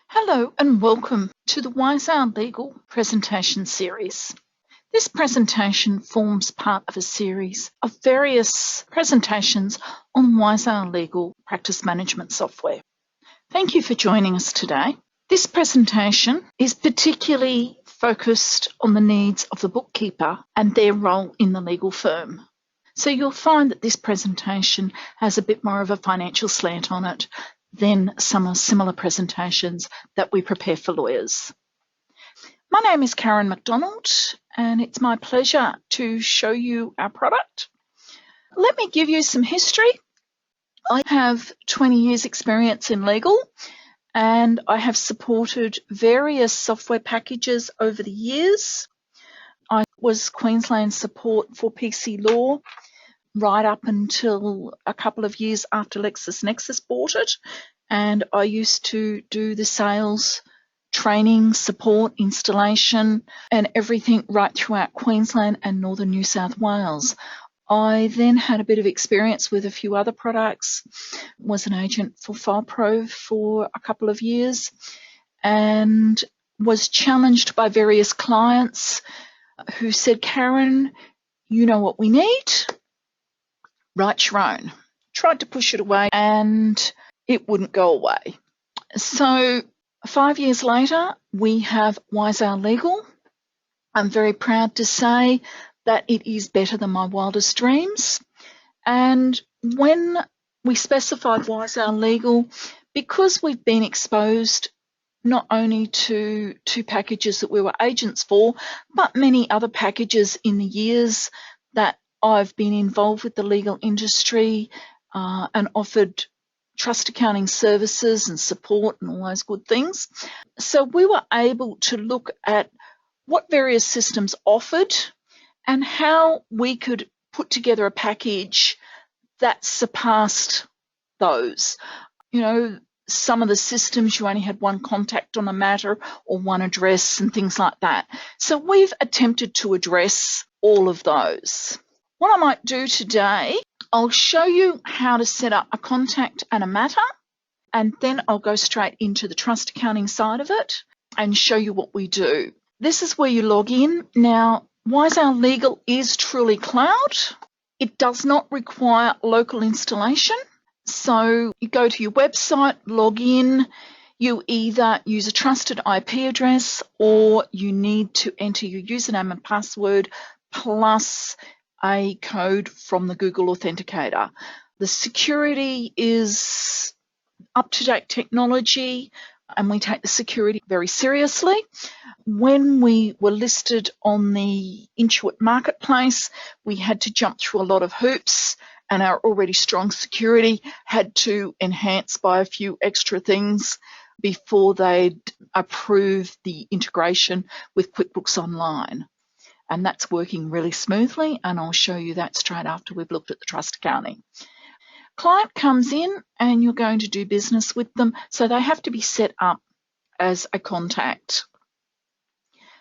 Hello and welcome to the Wisehour Legal presentation series. This presentation forms part of a series of various presentations on Wisehour Legal practice management software. Thank you for joining us today. This presentation is particularly focused on the needs of the bookkeeper and their role in the legal firm. So you'll find that this presentation has a bit more of a financial slant on it than some similar presentations that we prepare for lawyers. My name is Karen McDonald and it's my pleasure to show you our product. Let me give you some history. I have 20 years experience in legal and I have supported various software packages over the years. I was Queensland support for PC Law right up until a couple of years after LexisNexis bought it. And I used to do the sales, training, support, installation, and everything right throughout Queensland and northern New South Wales. I then had a bit of experience with a few other products, was an agent for FilePro for a couple of years, and was challenged by various clients who said, Karen, you know what we need? Write your own. Tried to push it away and it wouldn't go away. So 5 years later, we have Wisehour Legal. I'm very proud to say that it is better than my wildest dreams. And when we specified Wisehour Legal, because we've been exposed not only to two packages that we were agents for, but many other packages in the years that I've been involved with the legal industry and offered trust accounting services and support and all those good things. So we were able to look at what various systems offered and how we could put together a package that surpassed those. You know, some of the systems you only had one contact on a matter or one address and things like that. So we've attempted to address all of those. What I might do today, I'll show you how to set up a contact and a matter, and then I'll go straight into the trust accounting side of it and show you what we do. This is where you log in. Now, Wisehour Legal is truly cloud. It does not require local installation. So you go to your website, log in, you either use a trusted IP address or you need to enter your username and password plus a code from the Google Authenticator. The security is up-to-date technology and we take the security very seriously. When we were listed on the Intuit marketplace, we had to jump through a lot of hoops and our already strong security had to enhance by a few extra things before they'd approve the integration with QuickBooks Online. And that's working really smoothly, and I'll show you that straight after we've looked at the trust accounting. Client comes in and you're going to do business with them, so they have to be set up as a contact.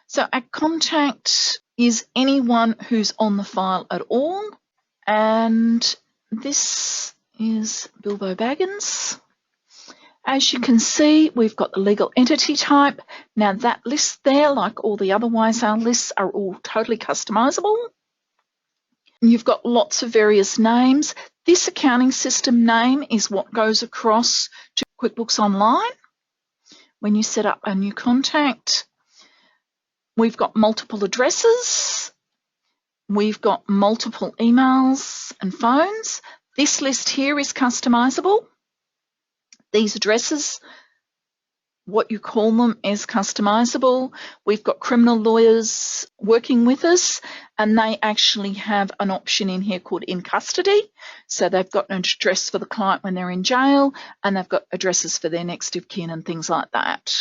So a contact is anyone who's on the file at all, and this is Bilbo Baggins. As you can see, we've got the legal entity type. Now that list there, like all the other Wisehour lists, are all totally customizable. You've got lots of various names. This accounting system name is what goes across to QuickBooks Online. When you set up a new contact, we've got multiple addresses. We've got multiple emails and phones. This list here is customizable. These addresses, what you call them, is customizable. We've got criminal lawyers working with us and they actually have an option in here called in custody. So they've got an address for the client when they're in jail and they've got addresses for their next of kin and things like that.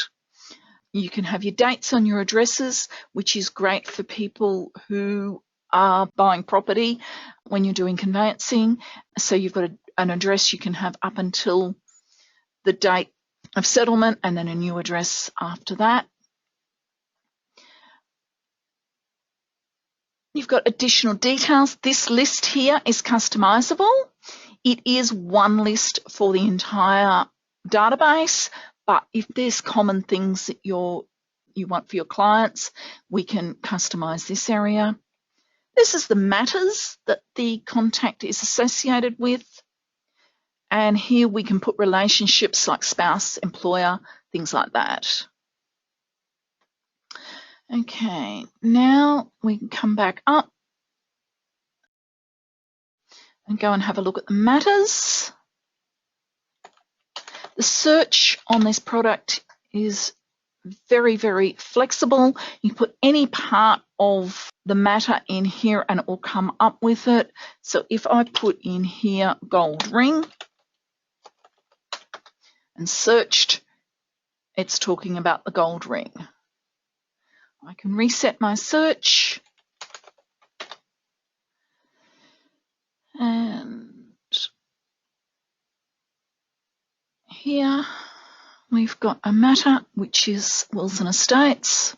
You can have your dates on your addresses, which is great for people who are buying property when you're doing conveyancing. So you've got an address you can have up until the date of settlement and then a new address after that. You've got additional details. This list here is customizable. It is one list for the entire database, But if there's common things that you want for your clients, we can customize this area. This is the matters that the contact is associated with. And here we can put relationships like spouse, employer, things like that. Okay, now we can come back up and go and have a look at the matters. The search on this product is very, very flexible. You put any part of the matter in here and it will come up with it. So if I put in here gold ring and searched, it's talking about the gold ring. I can reset my search. And here we've got a matter which is wills and estates.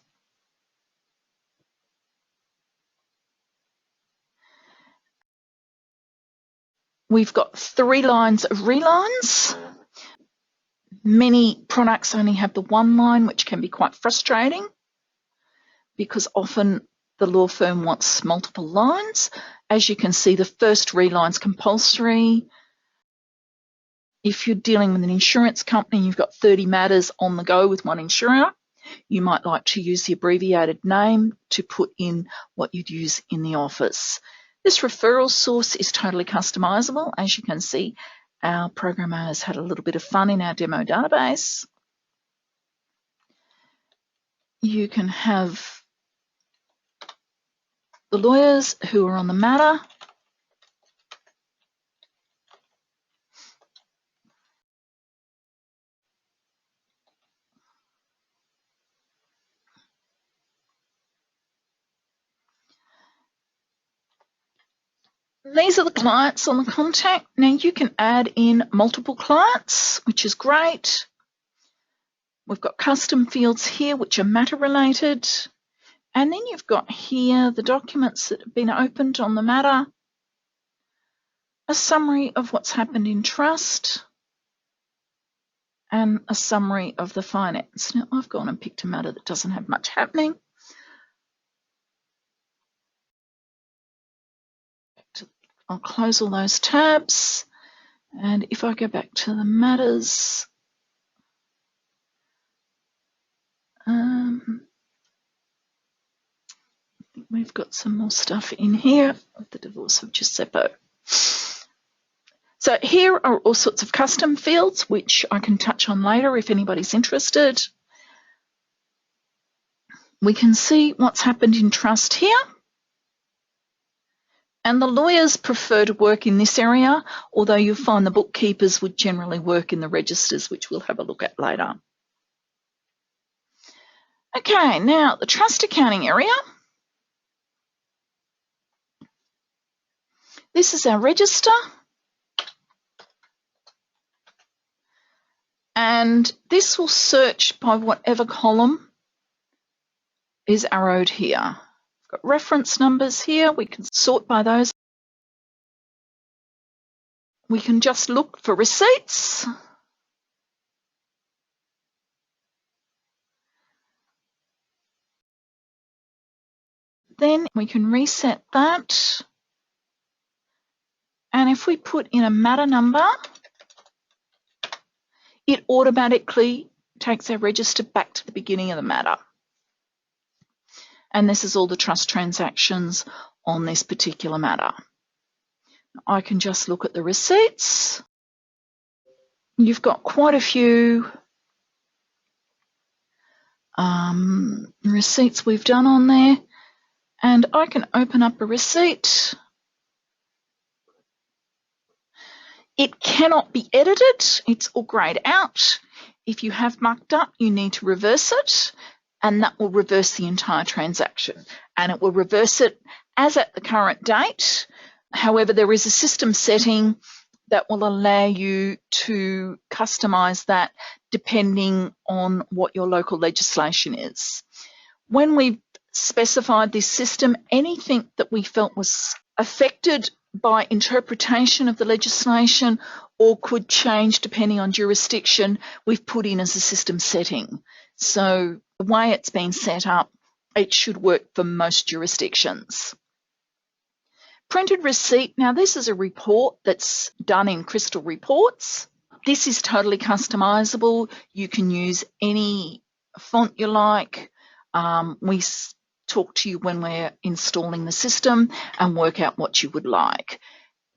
We've got 3 lines of relines. Many products only have the 1 line, which can be quite frustrating because often the law firm wants multiple lines. As you can see, the first reline's compulsory. If you're dealing with an insurance company and you've got 30 matters on the go with one insurer, you might like to use the abbreviated name to put in what you'd use in the office. This referral source is totally customizable. As you can see, our programmer has had a little bit of fun in our demo database. You can have the lawyers who are on the matter. These are the clients on the contact. Now you can add in multiple clients, which is great. We've got custom fields here, which are matter related. And then you've got here the documents that have been opened on the matter, a summary of what's happened in trust, and a summary of the finance. Now I've gone and picked a matter that doesn't have much happening. I'll close all those tabs. And if I go back to the matters, I think we've got some more stuff in here with the divorce of Giuseppe. So here are all sorts of custom fields, which I can touch on later if anybody's interested. We can see what's happened in trust here. And the lawyers prefer to work in this area, although you'll find the bookkeepers would generally work in the registers, which we'll have a look at later. Okay, now the trust accounting area. This is our register. And this will search by whatever column is arrowed here. We've got reference numbers here. We can sort by those. We can just look for receipts. Then we can reset that. And if we put in a matter number, it automatically takes our register back to the beginning of the matter. And this is all the trust transactions on this particular matter. I can just look at the receipts. You've got quite a few receipts we've done on there. And I can open up a receipt. It cannot be edited. It's all grayed out. If you have mucked up, you need to reverse it, and that will reverse the entire transaction. And it will reverse it as at the current date. However, there is a system setting that will allow you to customize that depending on what your local legislation is. When we specified this system, anything that we felt was affected by interpretation of the legislation or could change depending on jurisdiction, we've put in as a system setting. So the way it's been set up, it should work for most jurisdictions. Printed receipt. Now this is a report that's done in Crystal Reports. This is totally customizable. You can use any font you like. We talk to you when we're installing the system and work out what you would like.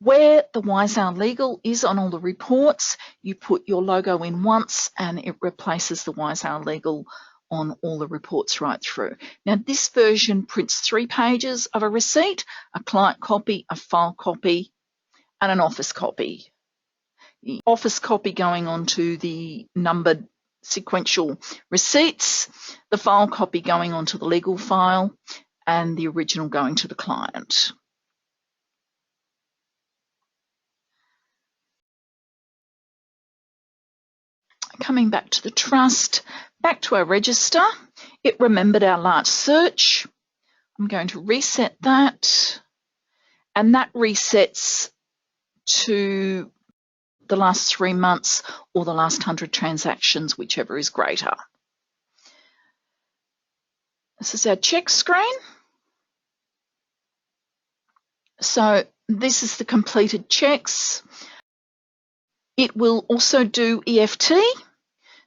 Where the Wisehour Legal is on all the reports, you put your logo in once and it replaces the Wisehour Legal on all the reports right through. Now this version prints 3 pages of a receipt, a client copy, a file copy, and an office copy. The office copy going onto the numbered sequential receipts, the file copy going onto the legal file, and the original going to the client. Coming back to the trust, back to our register, it remembered our last search. I'm going to reset that, and that resets to the last 3 months or the last 100 transactions, whichever is greater. This is our check screen. So this is the completed checks. It will also do EFT.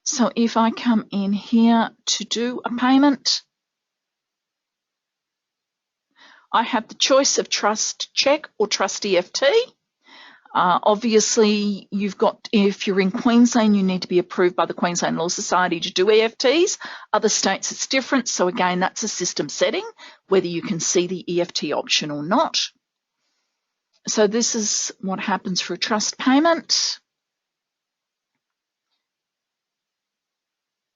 So if I come in here to do a payment, I have the choice of trust check or trust EFT. Obviously, if you're in Queensland, you need to be approved by the Queensland Law Society to do EFTs. Other states, it's different. So again, that's a system setting, whether you can see the EFT option or not. So this is what happens for a trust payment.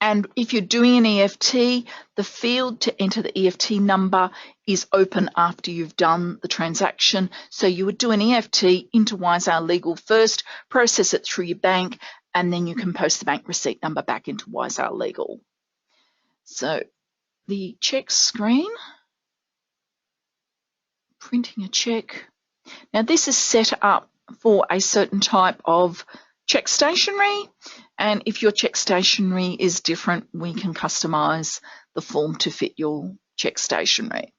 And if you're doing an EFT, the field to enter the EFT number is open after you've done the transaction. So you would do an EFT into Wisehour Legal first, process it through your bank, and then you can post the bank receipt number back into Wisehour Legal. So the check screen, printing a check. Now this is set up for a certain type of check stationery, and if your check stationery is different, we can customize the form to fit your check stationery.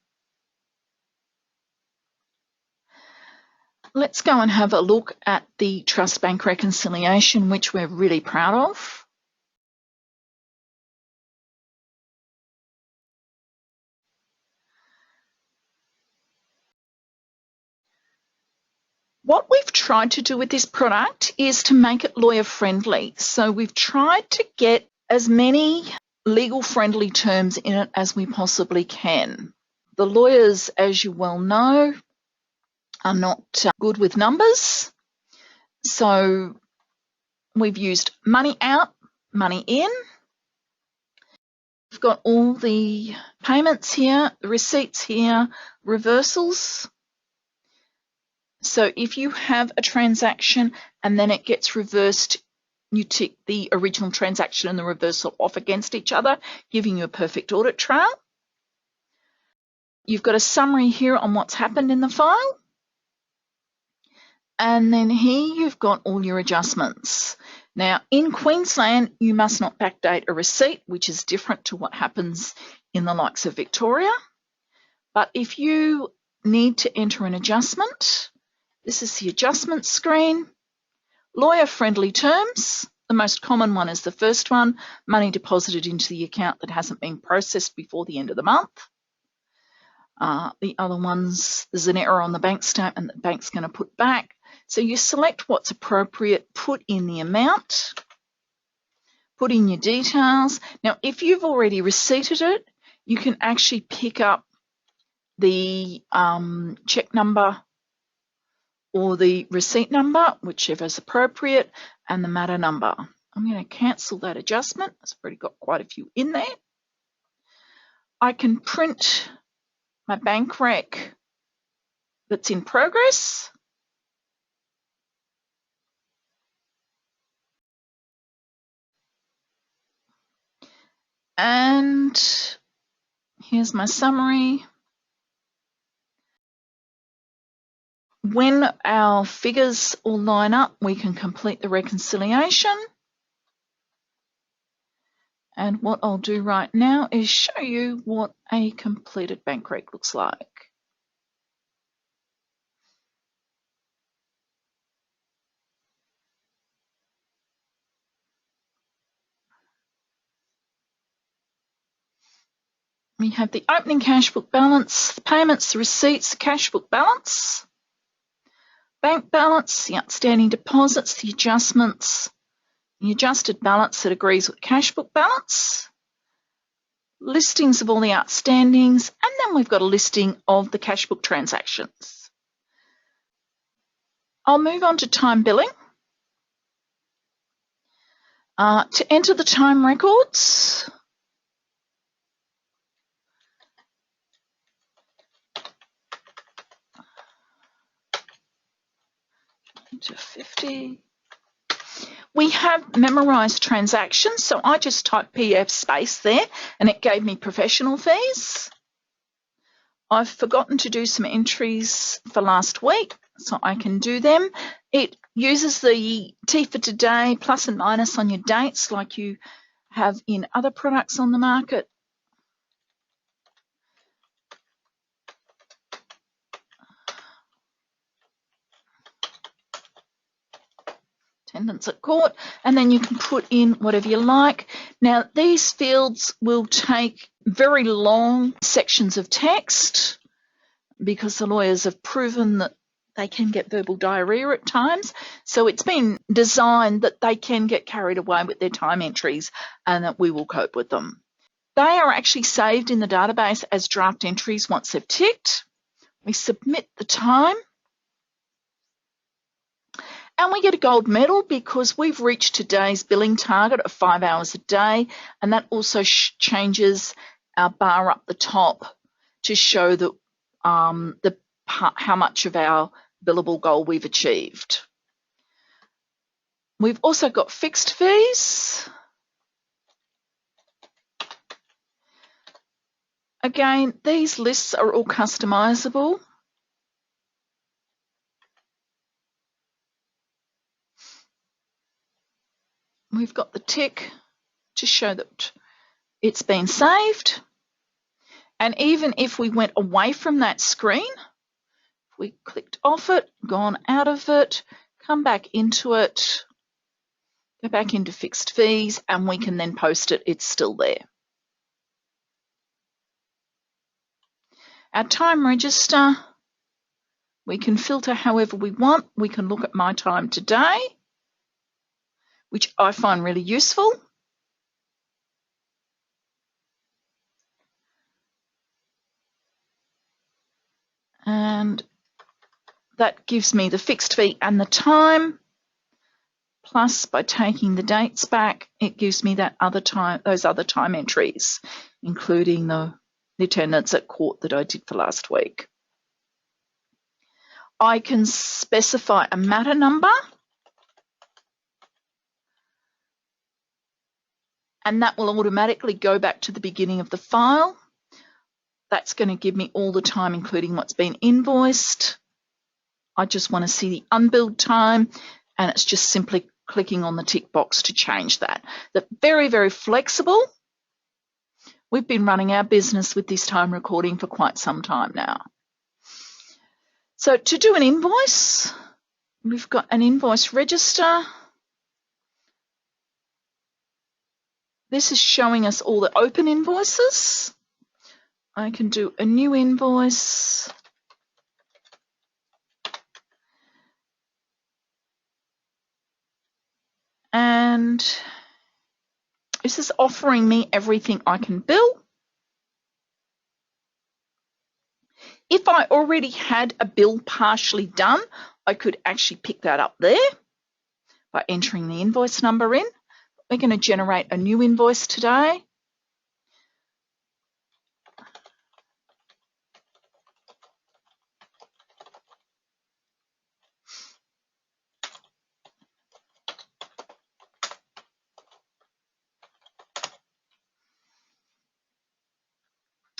Let's go and have a look at the Trust Bank reconciliation, which we're really proud of. What we've tried to do with this product is to make it lawyer friendly. So we've tried to get as many legal friendly terms in it as we possibly can. The lawyers, as you well know, are not good with numbers. So we've used money out, money in. We've got all the payments here, the receipts here, reversals. So if you have a transaction and then it gets reversed, you tick the original transaction and the reversal off against each other, giving you a perfect audit trail. You've got a summary here on what's happened in the file. And then here you've got all your adjustments. Now, in Queensland, you must not backdate a receipt, which is different to what happens in the likes of Victoria. But if you need to enter an adjustment, this is the adjustment screen. Lawyer-friendly terms. The most common one is the first one, money deposited into the account that hasn't been processed before the end of the month. The other ones, there's an error on the bank statement that the bank's going to put back. So you select what's appropriate, put in the amount, put in your details. Now, if you've already receipted it, you can actually pick up the check number or the receipt number, whichever is appropriate, and the matter number. I'm going to cancel that adjustment. I've already got quite a few in there. I can print my bank rec that's in progress. And here's my summary. When our figures all line up, we can complete the reconciliation. And what I'll do right now is show you what a completed bank rec looks like. We have the opening cash book balance, the payments, the receipts, the cash book balance, bank balance, the outstanding deposits, the adjustments, the adjusted balance that agrees with cash book balance, listings of all the outstandings, and then we've got a listing of the cash book transactions. I'll move on to time billing. To enter the time records, to 50. We have memorised transactions, so I just typed PF space there and it gave me professional fees. I've forgotten to do some entries for last week, so I can do them. It uses the T for today, plus and minus on your dates like you have in other products on the market. Attendance at court, and then you can put in whatever you like. Now, these fields will take very long sections of text because the lawyers have proven that they can get verbal diarrhea at times. So it's been designed that they can get carried away with their time entries and that we will cope with them. They are actually saved in the database as draft entries once they've ticked. We submit the time. And we get a gold medal because we've reached today's billing target of 5 hours a day, and that also changes our bar up the top to show that how much of our billable goal we've achieved. We've also got fixed fees. Again, these lists are all customizable. We've got the tick to show that it's been saved. And even if we went away from that screen, we clicked off it, gone out of it, come back into it, go back into fixed fees, and we can then post it. It's still there. Our time register, we can filter however we want. We can look at my time today, which I find really useful. And that gives me the fixed fee and the time. Plus, by taking the dates back, it gives me that other time, those other time entries, including the attendance at court that I did for last week. I can specify a matter number, and that will automatically go back to the beginning of the file. That's going to give me all the time, including what's been invoiced. I just want to see the unbilled time, and it's just simply clicking on the tick box to change that. They're very, very flexible. We've been running our business with this time recording for quite some time now. So to do an invoice, we've got an invoice register. This is showing us all the open invoices. I can do a new invoice. And this is offering me everything I can bill. If I already had a bill partially done, I could actually pick that up there by entering the invoice number in. We're going to generate a new invoice today.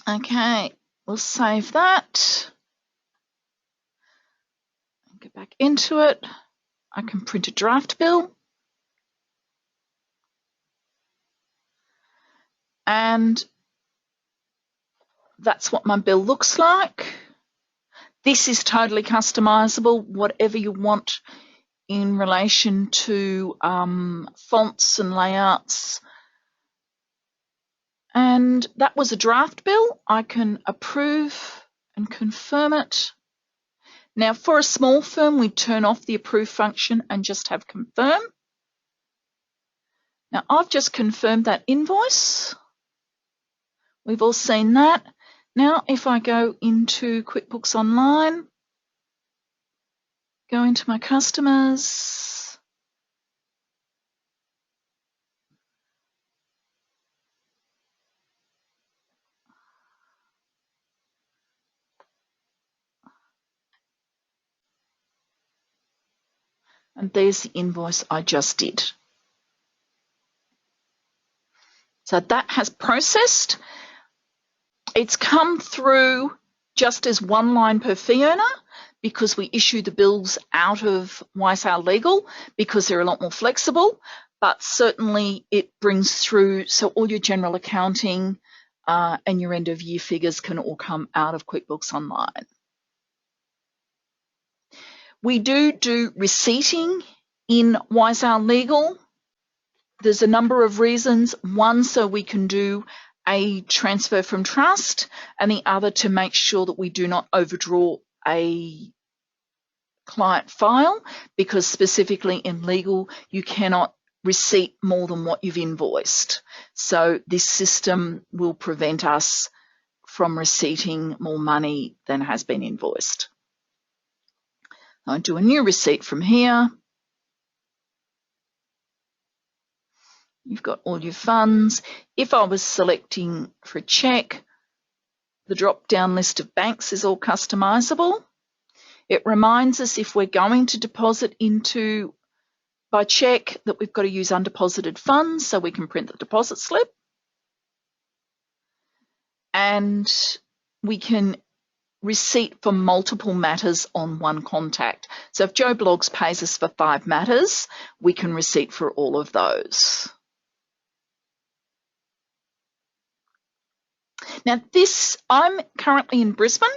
Okay, we'll save that. into it, I can print a draft bill. And that's what my bill looks like. This is totally customizable, whatever you want in relation to fonts and layouts. And that was a draft bill. I can approve and confirm it. Now, for a small firm, we turn off the approve function and just have confirm. Now, I've just confirmed that invoice. We've all seen that. Now, if I go into QuickBooks Online, go into my customers, and there's the invoice I just did. So that has processed. It's come through just as one line per fee earner because we issue the bills out of YSL Legal because they're a lot more flexible, but certainly it brings through, so all your general accounting and your end of year figures can all come out of QuickBooks Online. We do receipting in YSL Legal. There's a number of reasons. One, so we can do a transfer from trust, and the other to make sure that we do not overdraw a client file, because specifically in legal, you cannot receipt more than what you've invoiced. So this system will prevent us from receipting more money than has been invoiced. I'll do a new receipt from here. You've got all your funds. If I was selecting for a check, the drop-down list of banks is all customizable. It reminds us if we're going to deposit into by check that we've got to use undeposited funds, so we can print the deposit slip. And we can receipt for multiple matters on one contact. So if Joe Bloggs pays us for 5 matters, we can receipt for all of those. Now I'm currently in Brisbane.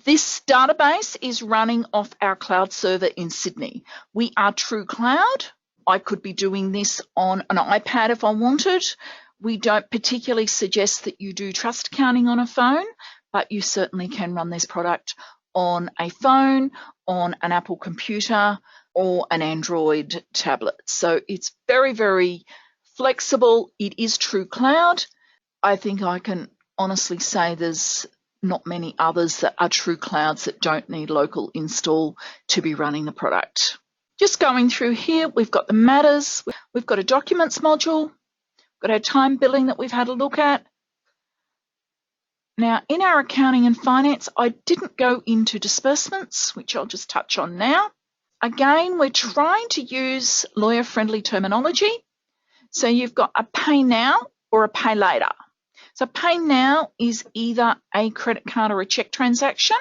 This database is running off our cloud server in Sydney. We are True Cloud. I could be doing this on an iPad if I wanted. We don't particularly suggest that you do trust accounting on a phone, but you certainly can run this product on a phone, on an Apple computer, or an Android tablet. So it's very, very flexible. It is True Cloud. I think I can honestly say there's not many others that are True Clouds that don't need local install to be running the product. Just going through here, we've got the matters, we've got a documents module, got our time billing that we've had a look at. Now, in our accounting and finance, I didn't go into disbursements, which I'll just touch on now. Again, we're trying to use lawyer-friendly terminology. So you've got a pay now or a pay later. So pay now is either a credit card or a check transaction.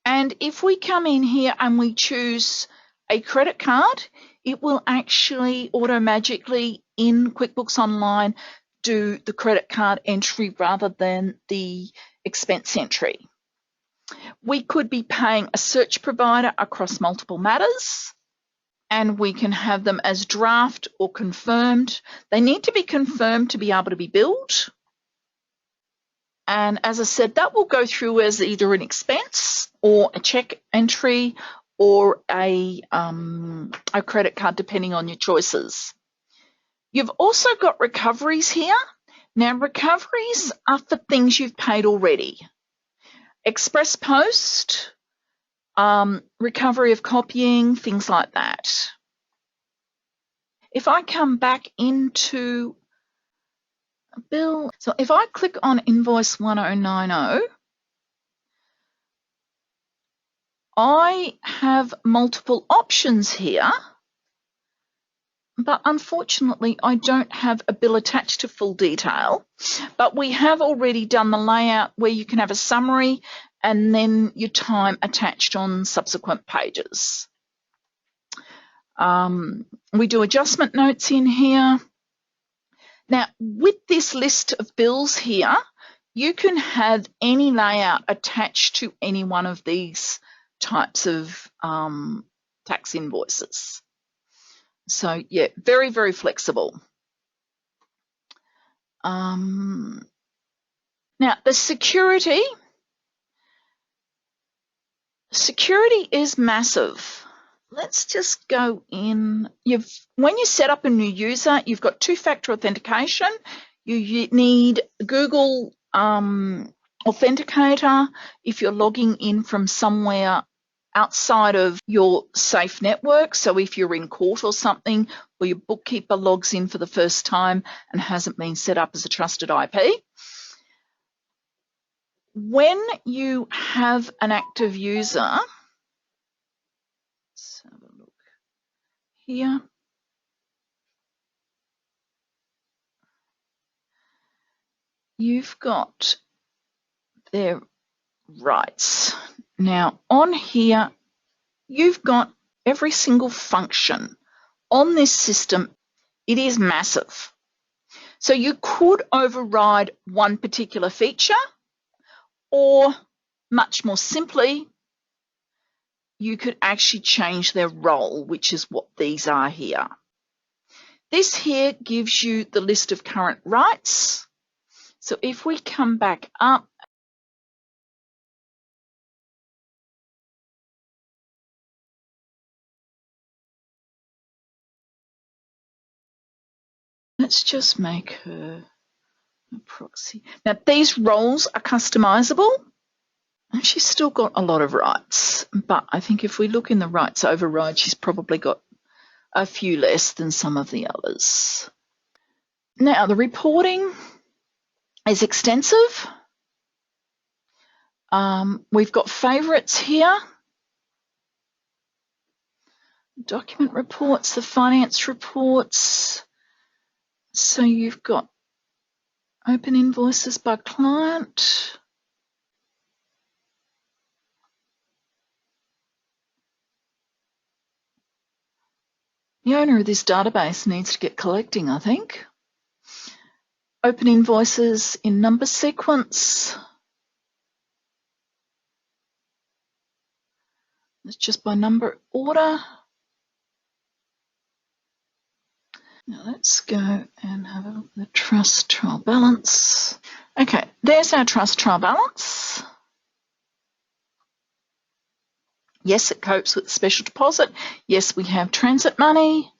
And if we come in here and we choose a credit card, it will actually auto-magically in QuickBooks Online do the credit card entry rather than the expense entry. We could be paying a search provider across multiple matters, and we can have them as draft or confirmed. They need to be confirmed to be able to be billed. And as I said, that will go through as either an expense or a check entry or a credit card, depending on your choices. You've also got recoveries here. Now, recoveries are for things you've paid already. Express post, recovery of copying, things like that. If I come back into a bill, so if I click on invoice 1090, I have multiple options here, but unfortunately I don't have a bill attached to full detail. But we have already done the layout where you can have a summary and then your time attached on subsequent pages. We do adjustment notes in here. Now, with this list of bills here, you can have any layout attached to any one of these types of tax invoices. So, yeah, very, very flexible. Now, the security is massive. Let's just go in. When you set up a new user, you've got two-factor authentication. You need Google Authenticator if you're logging in from somewhere outside of your safe network. So if you're in court or something, or your bookkeeper logs in for the first time and hasn't been set up as a trusted IP. When you have an active user, let's have a look here. You've got their rights. Now on here, you've got every single function on this system. It is massive. So you could override one particular feature, or much more simply, you could actually change their role, which is what these are here. This here gives you the list of current rights. So if we come back up, let's just make her a proxy. Now these roles are customizable. And she's still got a lot of rights, but I think if we look in the rights override, she's probably got a few less than some of the others. Now the reporting is extensive. We've got favourites here. Document reports, the finance reports. So you've got open invoices by client. The owner of this database needs to get collecting, I think. Open invoices in number sequence. It's just by number order. Now let's go and have a look at the trust trial balance. Okay, there's our trust trial balance. Yes, it copes with special deposit. Yes, we have transit money.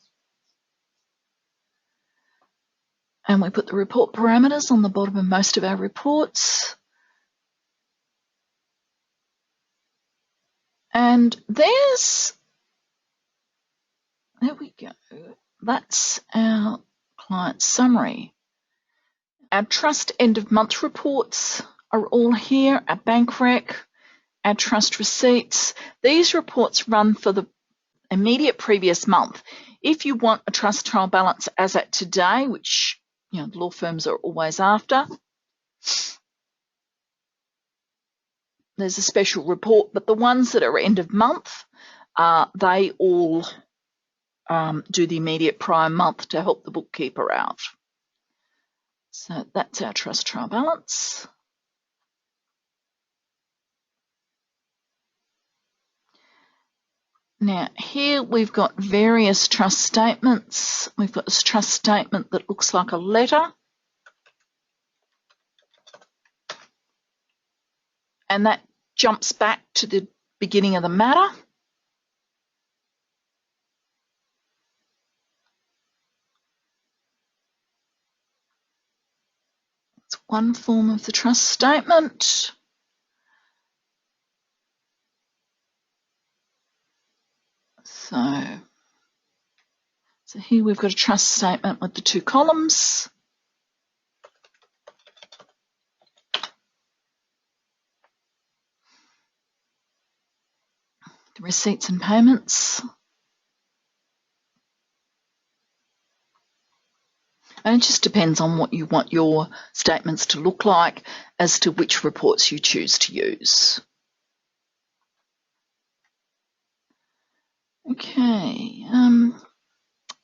And we put the report parameters on the bottom of most of our reports. And there we go. That's our client summary. Our trust end of month reports are all here, our bank rec, our trust receipts. These reports run for the immediate previous month. If you want a trust trial balance as at today, which law firms are always after, there's a special report, but the ones that are end of month, they all do the immediate prior month to help the bookkeeper out. So that's our trust trial balance. Now here we've got various trust statements. We've got this trust statement that looks like a letter. And that jumps back to the beginning of the matter. It's one form of the trust statement. So here we've got a trust statement with the two columns. The receipts and payments. And it just depends on what you want your statements to look like as to which reports you choose to use. Okay,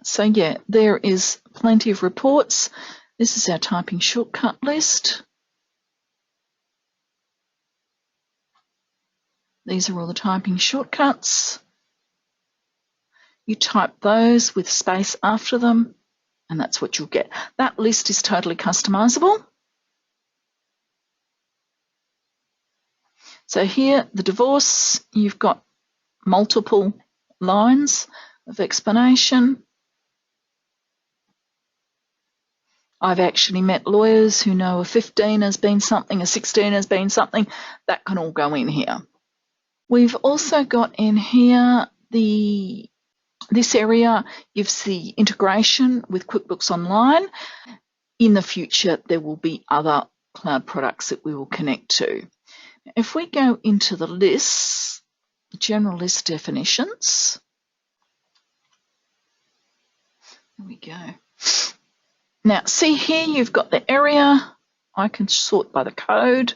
so yeah, there is plenty of reports. This is our typing shortcut list. These are all the typing shortcuts. You type those with space after them, and that's what you'll get. That list is totally customizable. So here, the divorce, you've got multiple lines of explanation. I've actually met lawyers who know a 15 has been something, a 16 has been something. That can all go in here. We've also got in here this area gives the integration with QuickBooks Online. In the future, there will be other cloud products that we will connect to. If we go into the lists, general list definitions, there we go. Now, see here, you've got the area. I can sort by the code,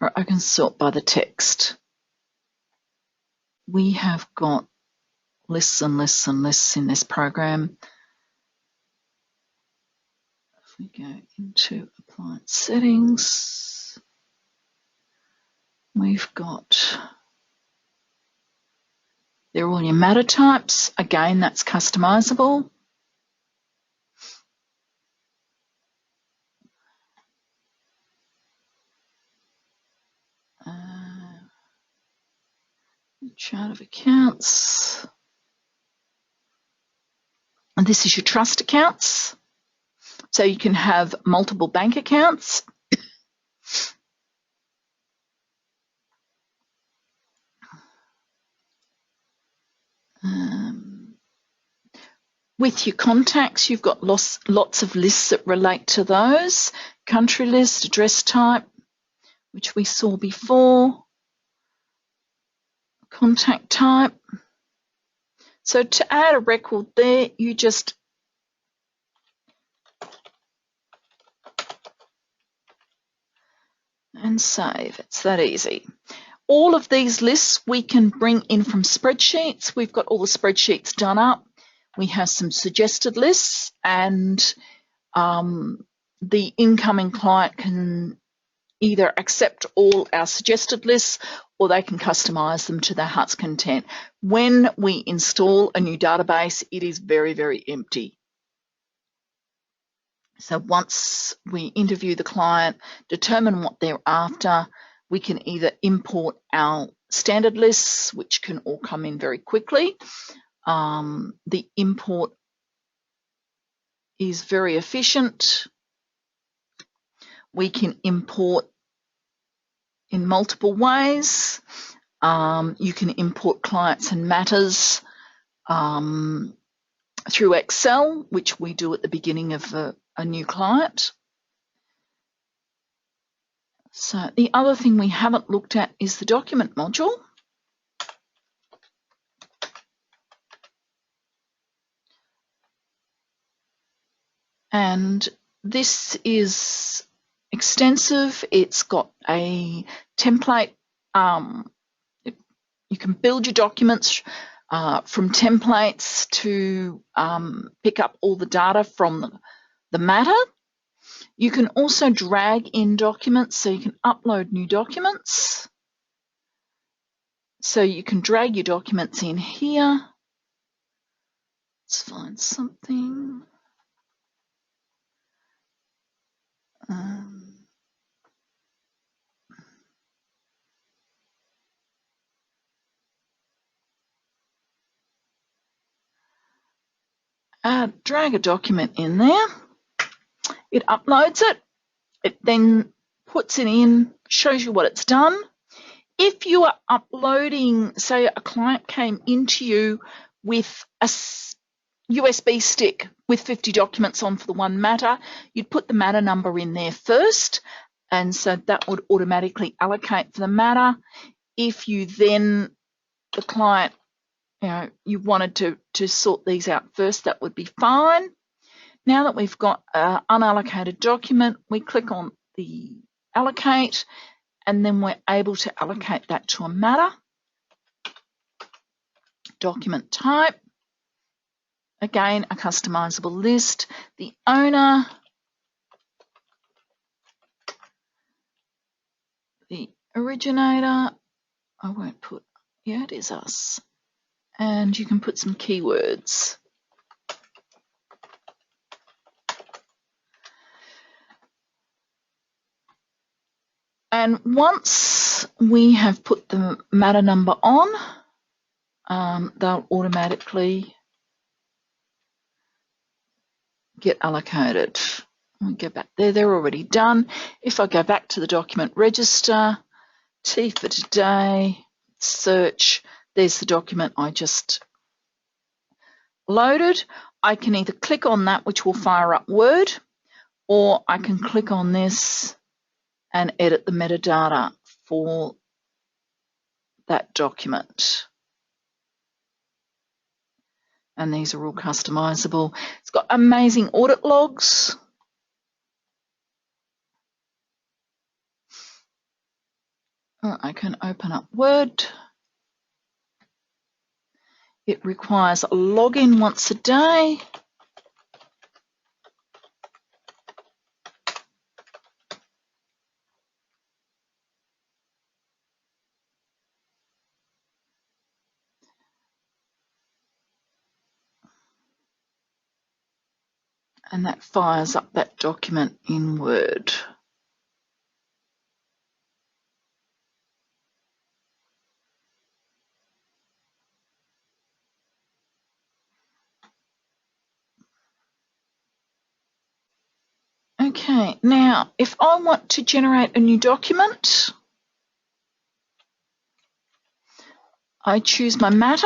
or I can sort by the text. We have got lists and lists and lists in this program. If we go into appliance settings, we've got, they're all your matter types. Again, that's customizable. Chart of accounts. And this is your trust accounts. So you can have multiple bank accounts. With your contacts, you've got lots of lists that relate to those. Country list, address type, which we saw before. Contact type. So to add a record there, you just and save. It's that easy. All of these lists we can bring in from spreadsheets. We've got all the spreadsheets done up. We have some suggested lists, and the incoming client can either accept all our suggested lists or they can customize them to their heart's content. When we install a new database, it is very, very empty. So once we interview the client, determine what they're after, we can either import our standard lists, which can all come in very quickly. The import is very efficient. We can import in multiple ways. You can import clients and matters through Excel, which we do at the beginning of a new client. So the other thing we haven't looked at is the document module. And this is extensive. It's got a template. You can build your documents from templates to pick up all the data from the matter. You can also drag in documents, so you can upload new documents. So you can drag your documents in here. Let's find something. Drag a document in there. It uploads it. It then puts it in, shows you what it's done. If you are uploading, say a client came into you with a USB stick with 50 documents on for the one matter, you'd put the matter number in there first, and so that would automatically allocate for the matter. If you then, the client, you wanted to sort these out first, that would be fine. Now that we've got an unallocated document, we click on the allocate, and then we're able to allocate that to a matter. Document type, again, a customizable list. The owner, the originator, I won't put, yeah, it is us. And you can put some keywords. And once we have put the matter number on, they'll automatically get allocated. We go back there, they're already done. If I go back to the document register, T for today, search, there's the document I just loaded. I can either click on that, which will fire up Word, or I can click on this and edit the metadata for that document. And these are all customizable. It's got amazing audit logs. I can open up Word. It requires a login once a day. And that fires up that document in Word. Okay, now if I want to generate a new document, I choose my matter,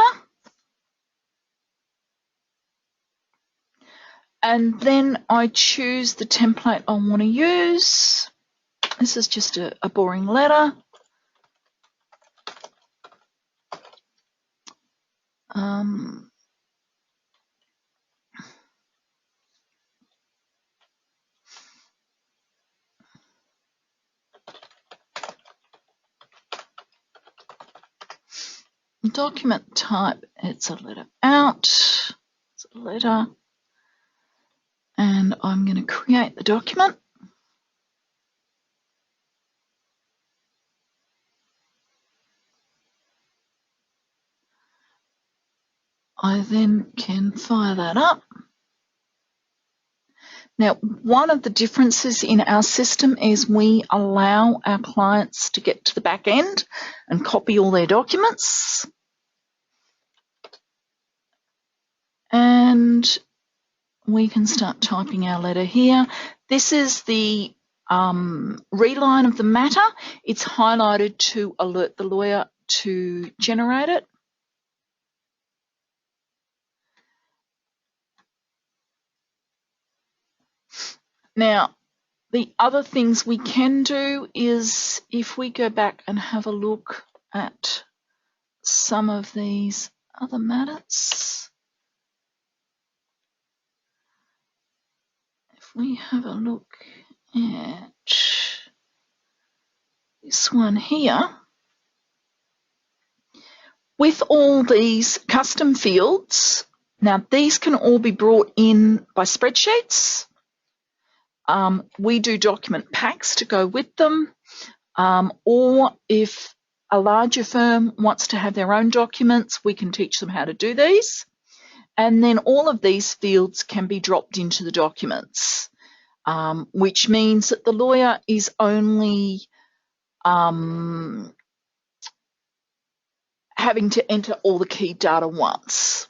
and then I choose the template I want to use. This is just a boring letter. Document type, it's a letter out, it's a letter, and I'm going to create the document. I then can fire that up. Now, one of the differences in our system is we allow our clients to get to the back end and copy all their documents. And we can start typing our letter here. This is the reline of the matter. It's highlighted to alert the lawyer to generate it. Now, the other things we can do is if we go back and have a look at some of these other matters. If we have a look at this one here, with all these custom fields, now these can all be brought in by spreadsheets. We do document packs to go with them, or if a larger firm wants to have their own documents, we can teach them how to do these. And then all of these fields can be dropped into the documents, which means that the lawyer is only having to enter all the key data once.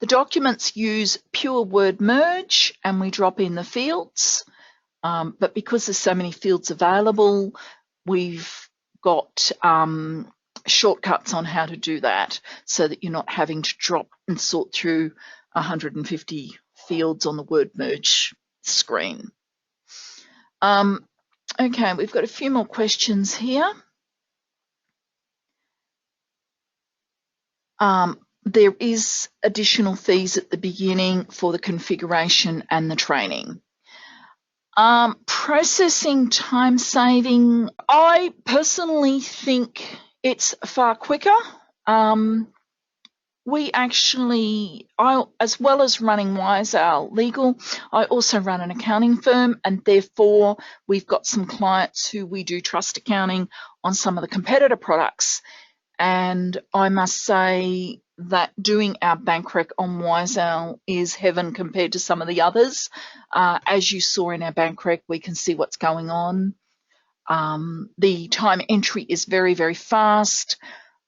The documents use pure word merge and we drop in the fields, but because there's so many fields available, we've got shortcuts on how to do that so that you're not having to drop and sort through 150 fields on the word merge screen. Okay, we've got a few more questions here. there is additional fees at the beginning for the configuration and the training. Processing time saving, I personally think it's far quicker. As well as running Wiseowl Legal, I also run an accounting firm, and therefore we've got some clients who we do trust accounting on some of the competitor products. And I must say that doing our bank rec on Wiseowl is heaven compared to some of the others. As you saw in our bank rec, we can see what's going on. The time entry is very, very fast.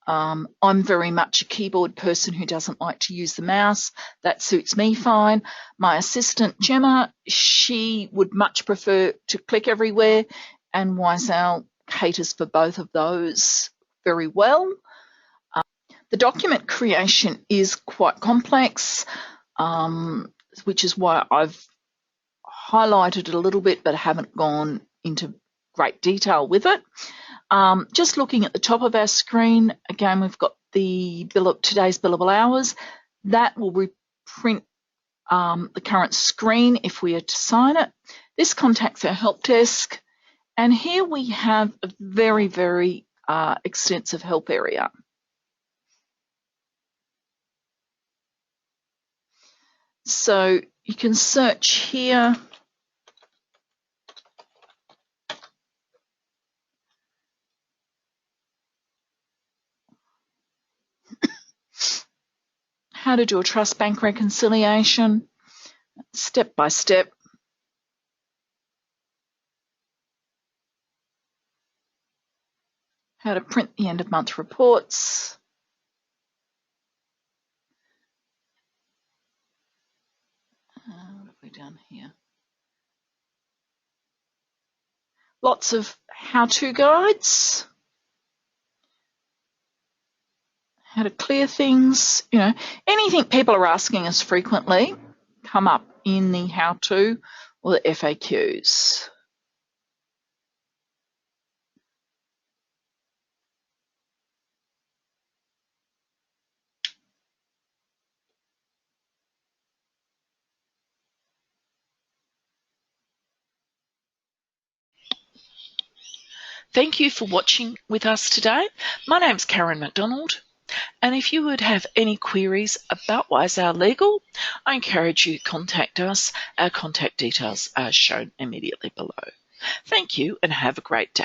I'm very much a keyboard person who doesn't like to use the mouse. That suits me fine. My assistant, Gemma, she would much prefer to click everywhere, and Wiseowl caters for both of those very well. The document creation is quite complex, which is why I've highlighted it a little bit but haven't gone into great detail with it. Just looking at the top of our screen, again, we've got the today's billable hours. That will reprint the current screen if we are to sign it. This contacts our help desk, and here we have a very, very extensive help area. So you can search here. How to do a trust bank reconciliation, step by step. How to print the end of month reports. What have we done here? Lots of how-to guides. How to clear things, anything people are asking us frequently come up in the how-to or the FAQs. Thank you for watching with us today. My name's Karen McDonald. And if you would have any queries about Wiseowl Legal, I encourage you to contact us. Our contact details are shown immediately below. Thank you and have a great day.